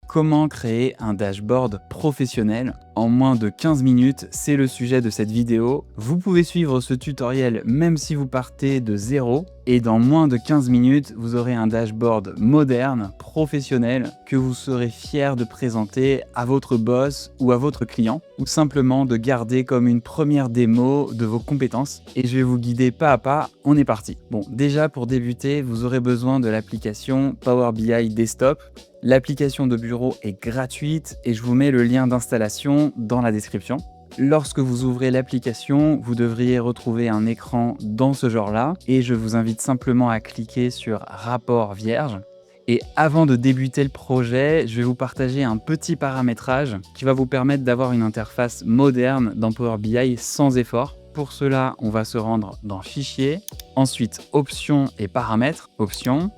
Comment créer un dashboard professionnel en moins de 15 minutes, c'est le sujet de cette vidéo. Vous pouvez suivre ce tutoriel même si vous partez de zéro et dans moins de 15 minutes, vous aurez un dashboard moderne, professionnel que vous serez fier de présenter à votre boss ou à votre client ou simplement de garder comme une première démo de vos compétences et je vais vous guider pas à pas, on est parti. Bon, déjà pour débuter, vous aurez besoin de l'application Power BI Desktop. L'application de bureau est gratuite et je vous mets le lien d'installation dans la description. Lorsque vous ouvrez l'application, vous devriez retrouver un écran dans ce genre-là et je vous invite simplement à cliquer sur Rapport vierge. Et avant de débuter le projet, je vais vous partager un petit paramétrage qui va vous permettre d'avoir une interface moderne dans Power BI sans effort. Pour cela, on va se rendre dans Fichier, ensuite Options et Paramètres, Options.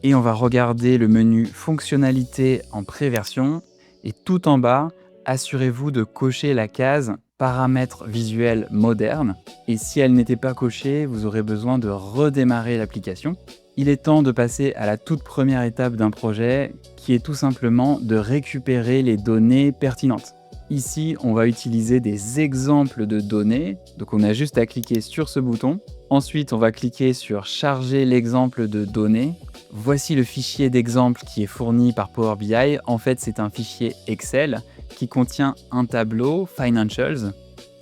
Et on va regarder le menu Fonctionnalités en pré-version et tout en bas, assurez-vous de cocher la case Paramètres visuels modernes. Et si elle n'était pas cochée, vous aurez besoin de redémarrer l'application. Il est temps de passer à la toute première étape d'un projet qui est tout simplement de récupérer les données pertinentes. Ici, on va utiliser des exemples de données. Donc on a juste à cliquer sur ce bouton. Ensuite, on va cliquer sur Charger l'exemple de données. Voici le fichier d'exemple qui est fourni par Power BI. En fait, c'est un fichier Excel qui contient un tableau Financials.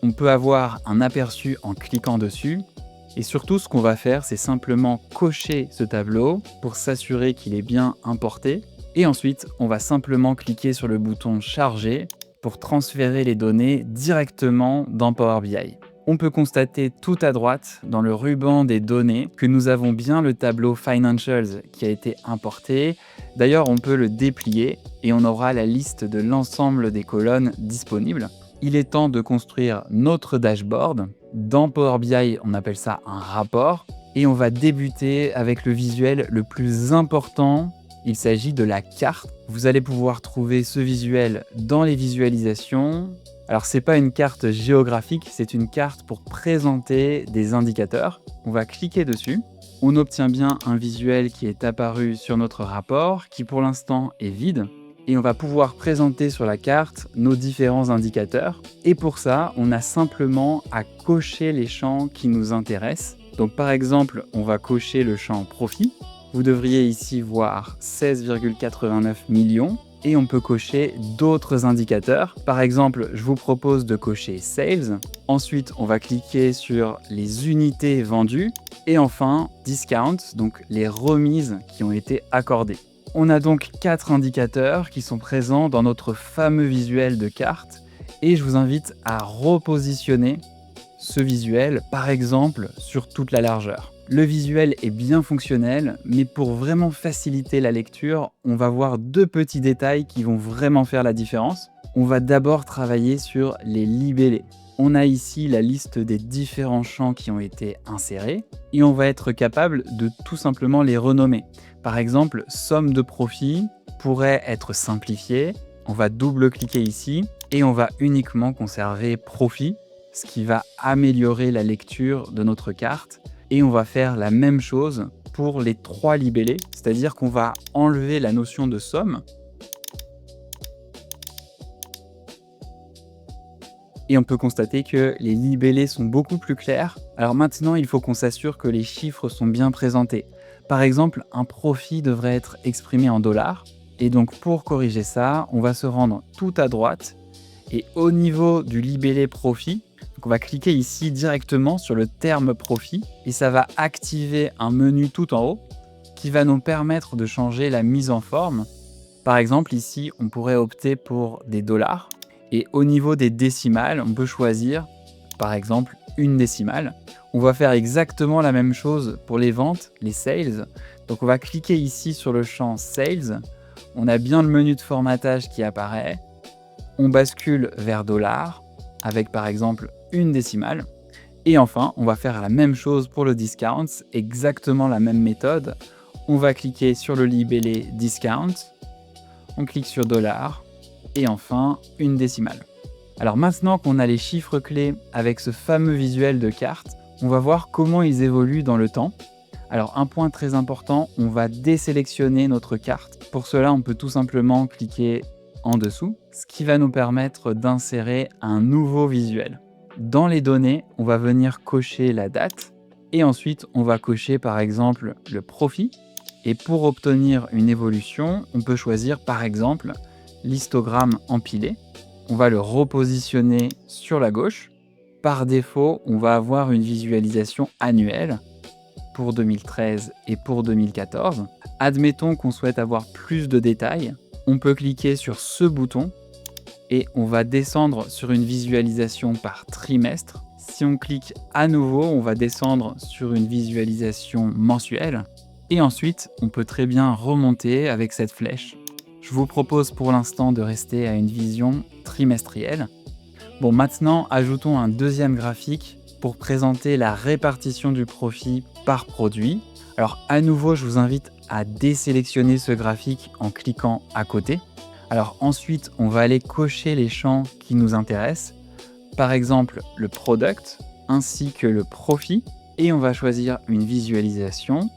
On peut avoir un aperçu en cliquant dessus. Et surtout, ce qu'on va faire, c'est simplement cocher ce tableau pour s'assurer qu'il est bien importé. Et ensuite, on va simplement cliquer sur le bouton Charger pour transférer les données directement dans Power BI. On peut constater tout à droite, dans le ruban des données, que nous avons bien le tableau Financials qui a été importé. D'ailleurs, on peut le déplier et on aura la liste de l'ensemble des colonnes disponibles. Il est temps de construire notre dashboard. Dans Power BI, on appelle ça un rapport. Et on va débuter avec le visuel le plus important. Il s'agit de la carte. Vous allez pouvoir trouver ce visuel dans les visualisations. Alors, c'est pas une carte géographique, c'est une carte pour présenter des indicateurs. On va cliquer dessus. On obtient bien un visuel qui est apparu sur notre rapport, qui pour l'instant est vide. Et on va pouvoir présenter sur la carte nos différents indicateurs. Et pour ça, on a simplement à cocher les champs qui nous intéressent. Donc par exemple, on va cocher le champ profit. Vous devriez ici voir 16,89 millions. Et on peut cocher d'autres indicateurs. Par exemple, je vous propose de cocher Sales. Ensuite, on va cliquer sur les unités vendues. Et enfin, Discount, donc les remises qui ont été accordées. On a donc 4 indicateurs qui sont présents dans notre fameux visuel de carte. Et je vous invite à repositionner ce visuel, par exemple, sur toute la largeur. Le visuel est bien fonctionnel, mais pour vraiment faciliter la lecture, on va voir 2 petits détails qui vont vraiment faire la différence. On va d'abord travailler sur les libellés. On a ici la liste des différents champs qui ont été insérés et on va être capable de tout simplement les renommer. Par exemple, somme de profit pourrait être simplifiée. On va double-cliquer ici et on va uniquement conserver profit, ce qui va améliorer la lecture de notre carte. Et on va faire la même chose pour les 3 libellés, c'est-à-dire qu'on va enlever la notion de somme. Et on peut constater que les libellés sont beaucoup plus clairs. Alors maintenant, il faut qu'on s'assure que les chiffres sont bien présentés. Par exemple, un profit devrait être exprimé en dollars. Et donc pour corriger ça, on va se rendre tout à droite. Et au niveau du libellé profit, on va cliquer ici directement sur le terme profit et ça va activer un menu tout en haut qui va nous permettre de changer la mise en forme. Par exemple, ici, on pourrait opter pour des dollars et au niveau des décimales, on peut choisir, par exemple, une décimale. On va faire exactement la même chose pour les ventes, les sales. Donc, on va cliquer ici sur le champ Sales. On a bien le menu de formatage qui apparaît. On bascule vers dollars avec, par exemple, une décimale. Et enfin, on va faire la même chose pour le discount, exactement la même méthode. On va cliquer sur le libellé discount, on clique sur dollar et enfin une décimale. Alors maintenant qu'on a les chiffres clés avec ce fameux visuel de carte, on va voir comment ils évoluent dans le temps. Alors un point très important, on va désélectionner notre carte. Pour cela, on peut tout simplement cliquer en dessous, ce qui va nous permettre d'insérer un nouveau visuel. Dans les données, on va venir cocher la date et ensuite on va cocher par exemple le profit. Et pour obtenir une évolution, on peut choisir par exemple l'histogramme empilé. On va le repositionner sur la gauche. Par défaut, on va avoir une visualisation annuelle pour 2013 et pour 2014. Admettons qu'on souhaite avoir plus de détails. On peut cliquer sur ce bouton et on va descendre sur une visualisation par trimestre. Si on clique à nouveau, on va descendre sur une visualisation mensuelle. Et ensuite, on peut très bien remonter avec cette flèche. Je vous propose pour l'instant de rester à une vision trimestrielle. Bon, maintenant, ajoutons un deuxième graphique pour présenter la répartition du profit par produit. Alors, à nouveau, je vous invite à désélectionner ce graphique en cliquant à côté. Alors ensuite, on va aller cocher les champs qui nous intéressent. Par exemple, le product ainsi que le profit. Et on va choisir une visualisation.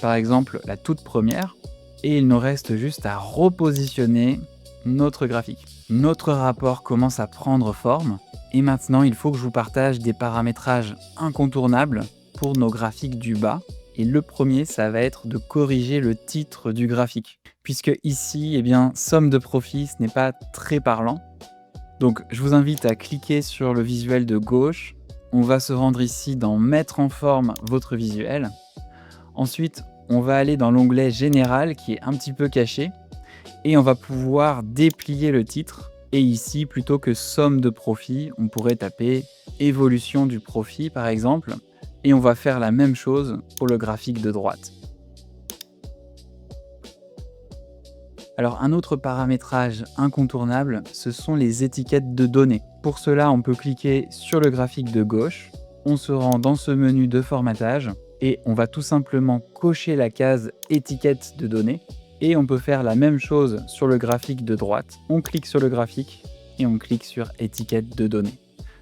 Par exemple, la toute première. Et il nous reste juste à repositionner notre graphique. Notre rapport commence à prendre forme. Et maintenant, il faut que je vous partage des paramétrages incontournables pour nos graphiques du bas. Et le premier, ça va être de corriger le titre du graphique. Puisque ici, eh bien, somme de profit, ce n'est pas très parlant. Donc, je vous invite à cliquer sur le visuel de gauche. On va se rendre ici dans Mettre en forme votre visuel. Ensuite, on va aller dans l'onglet Général qui est un petit peu caché. Et on va pouvoir déplier le titre. Et ici, plutôt que somme de profit, on pourrait taper évolution du profit par exemple. Et on va faire la même chose pour le graphique de droite. Alors un autre paramétrage incontournable, ce sont les étiquettes de données. Pour cela, on peut cliquer sur le graphique de gauche, on se rend dans ce menu de formatage et on va tout simplement cocher la case étiquette de données. Et on peut faire la même chose sur le graphique de droite. On clique sur le graphique et on clique sur étiquette de données.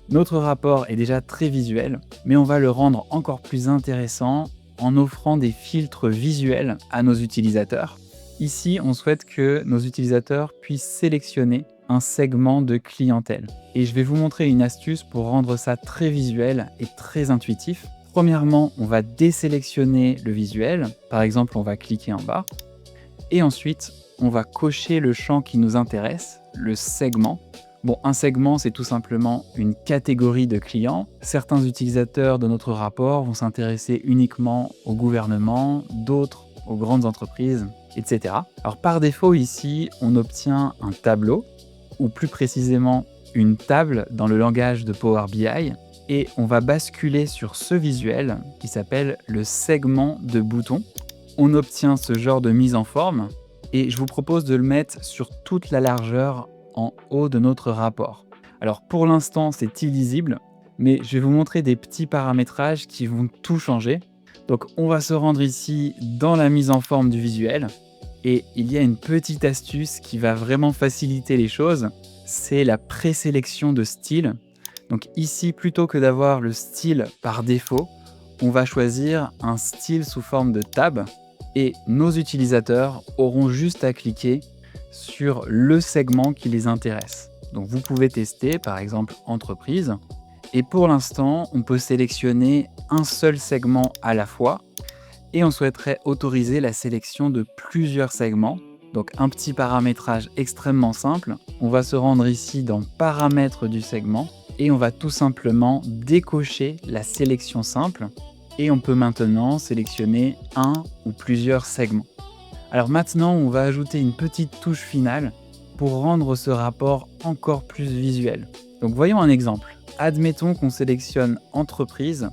Notre rapport est déjà très visuel, mais on va le rendre encore plus intéressant en offrant des filtres visuels à nos utilisateurs. Ici, on souhaite que nos utilisateurs puissent sélectionner un segment de clientèle. Et je vais vous montrer une astuce pour rendre ça très visuel et très intuitif. Premièrement, on va désélectionner le visuel. Par exemple, on va cliquer en bas. Et ensuite, on va cocher le champ qui nous intéresse, le segment. Bon, un segment, c'est tout simplement une catégorie de clients. Certains utilisateurs de notre rapport vont s'intéresser uniquement au gouvernement, d'autres aux grandes entreprises, etc. Alors par défaut ici, on obtient un tableau, ou plus précisément une table dans le langage de Power BI, et on va basculer sur ce visuel qui s'appelle le segment de boutons. On obtient ce genre de mise en forme, et je vous propose de le mettre sur toute la largeur en haut de notre rapport. Alors pour l'instant c'est illisible, mais je vais vous montrer des petits paramétrages qui vont tout changer. Donc on va se rendre ici dans la mise en forme du visuel et il y a une petite astuce qui va vraiment faciliter les choses, c'est la présélection de style. Donc ici, plutôt que d'avoir le style par défaut, on va choisir un style sous forme de tab et nos utilisateurs auront juste à cliquer sur le segment qui les intéresse. Donc vous pouvez tester par exemple entreprise et pour l'instant on peut sélectionner un seul segment à la fois et on souhaiterait autoriser la sélection de plusieurs segments. Donc un petit paramétrage extrêmement simple, on va se rendre ici dans paramètres du segment et on va tout simplement décocher la sélection simple et on peut maintenant sélectionner un ou plusieurs segments. Alors maintenant, on va ajouter une petite touche finale pour rendre ce rapport encore plus visuel. Donc voyons un exemple. Admettons qu'on sélectionne entreprise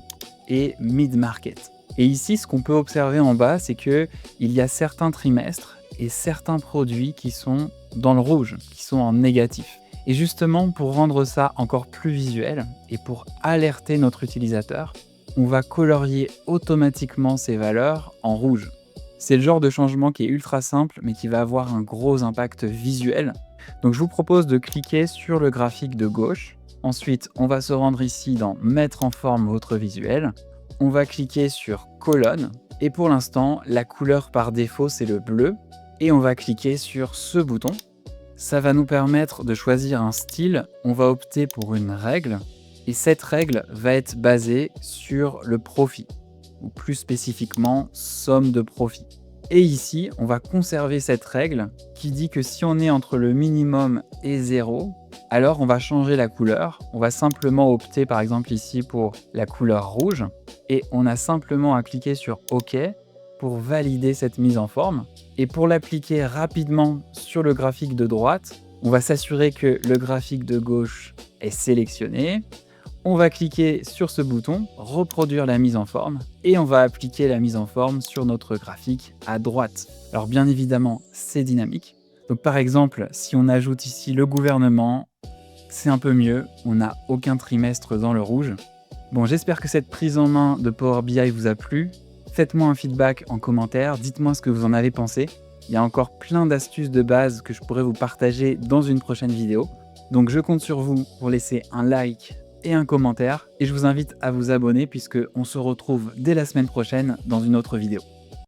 et mid-market. Et ici, ce qu'on peut observer en bas, c'est qu'il y a certains trimestres et certains produits qui sont dans le rouge, qui sont en négatif. Et justement, pour rendre ça encore plus visuel et pour alerter notre utilisateur, on va colorier automatiquement ces valeurs en rouge. C'est le genre de changement qui est ultra simple, mais qui va avoir un gros impact visuel. Donc je vous propose de cliquer sur le graphique de gauche. Ensuite, on va se rendre ici dans Mettre en forme votre visuel. On va cliquer sur Colonne. Et pour l'instant, la couleur par défaut, c'est le bleu. Et on va cliquer sur ce bouton. Ça va nous permettre de choisir un style. On va opter pour une règle et cette règle va être basée sur le profit, ou plus spécifiquement somme de profit. Et ici, on va conserver cette règle qui dit que si on est entre le minimum et 0, alors on va changer la couleur. On va simplement opter par exemple ici pour la couleur rouge et on a simplement à cliquer sur OK pour valider cette mise en forme. Et pour l'appliquer rapidement sur le graphique de droite, on va s'assurer que le graphique de gauche est sélectionné. On va cliquer sur ce bouton, reproduire la mise en forme, et on va appliquer la mise en forme sur notre graphique à droite. Alors bien évidemment, c'est dynamique. Donc par exemple, si on ajoute ici le gouvernement, c'est un peu mieux, on n'a aucun trimestre dans le rouge. Bon, j'espère que cette prise en main de Power BI vous a plu. Faites-moi un feedback en commentaire, dites-moi ce que vous en avez pensé. Il y a encore plein d'astuces de base que je pourrais vous partager dans une prochaine vidéo. Donc je compte sur vous pour laisser un like et un commentaire, et je vous invite à vous abonner puisque on se retrouve dès la semaine prochaine dans une autre vidéo.